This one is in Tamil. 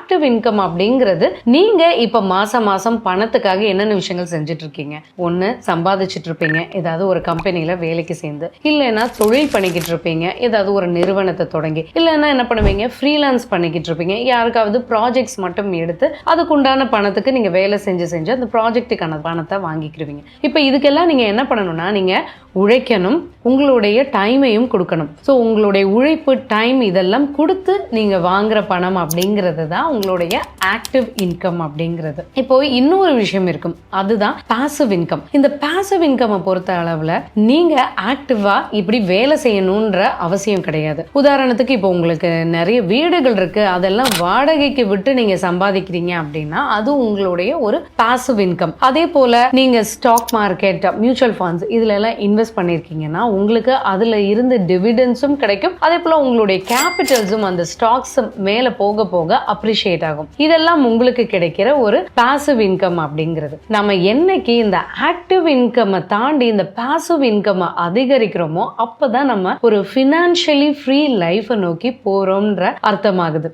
ஆக்டிவ் இன்கம் அப்படிங்கிறது நீங்க இப்ப மாசம் மாசம் பணத்துக்காக என்னென்ன விஷயங்கள் செஞ்சுட்டு இருக்கீங்க. ஒண்ணு சம்பாதிச்சுட்டு இருப்பீங்க ஏதாவது ஒரு கம்பெனில வேலைக்கு சேர்ந்து, இல்லைன்னா தொழில் பண்ணிக்கிட்டு இருப்பீங்க ஏதாவது ஒரு நிறுவனத்தை தொடங்கி, இல்லைன்னா என்ன பண்ணுவீங்க ஃப்ரீலான்ஸ் பண்ணிக்கிட்டு இருப்பீங்க, யாருக்காவது ப்ராஜெக்ட்ஸ் மட்டும் எடுத்து அதுக்குண்டான பணத்துக்கு நீங்க வேலை செஞ்சு செஞ்சு அந்த ப்ராஜெக்ட்டுக்கான பணத்தை வாங்கிக்கிருவீங்க. இப்ப இதுக்கெல்லாம் நீங்க என்ன பண்ணணும்னா நீங்க உழைக்கணும், உங்களுடைய டைமையும் கொடுக்கணும். ஸோ உங்களுடைய உழைப்பு டைம் இதெல்லாம் கொடுத்து நீங்க வாங்குற பணம் அப்படிங்கிறது தான் உங்களுடைய ஆக்டிவ் இன்கம் அப்படிங்கிறது. இப்போ இன்னொரு விஷயம் இருக்கும், அதுதான் பாசிவ் இன்கம். இந்த பாசிவ் இன்கம் பொறுத்த அளவுல நீங்க ஆக்டிவா இப்படி வேலை செய்யணும்ன்ற அவசியம் கிடையாது. உதாரணத்துக்கு இப்போ உங்களுக்கு நிறைய வீடுகள் இருக்கு, அதெல்லாம் வாடகைக்கு விட்டு நீங்க சம்பாதிக்கிறீங்க அப்படின்னா அது உங்களுடைய ஒரு பாசிவ் இன்கம். அதே போல நீங்க ஸ்டாக் மார்க்கெட், மியூச்சுவல் ஃபண்ட்ஸ் இதுல எல்லாம் இன்வெஸ்ட் பண்ணிருக்கீங்கன்னா உங்களுக்கு அதுல இருந்து டிவிடெண்ட்ஸும் கிடைக்கும். அதே போல உங்களுடைய கேபிட்டல்ஸும் அந்த ஸ்டாக்ஸ் மேல போக போக அப்ரிஷியேட் ஆகும். இதெல்லாம் உங்களுக்கு கிடைக்கிற ஒரு பாசிவ் இன்கம் அப்படிங்கிறது. நம்ம என்னைக்கு இந்த ஆக்டிவ் இன்கம் தாண்டி இந்த பாசிவ் இன்கம் அதிகரிக்கிறோமோ அப்பதான் நம்ம ஒரு ஃபினான்ஷியலி ஃப்ரீ லைஃப் நோக்கி போறோம்ன்ற அர்த்தமாகுது.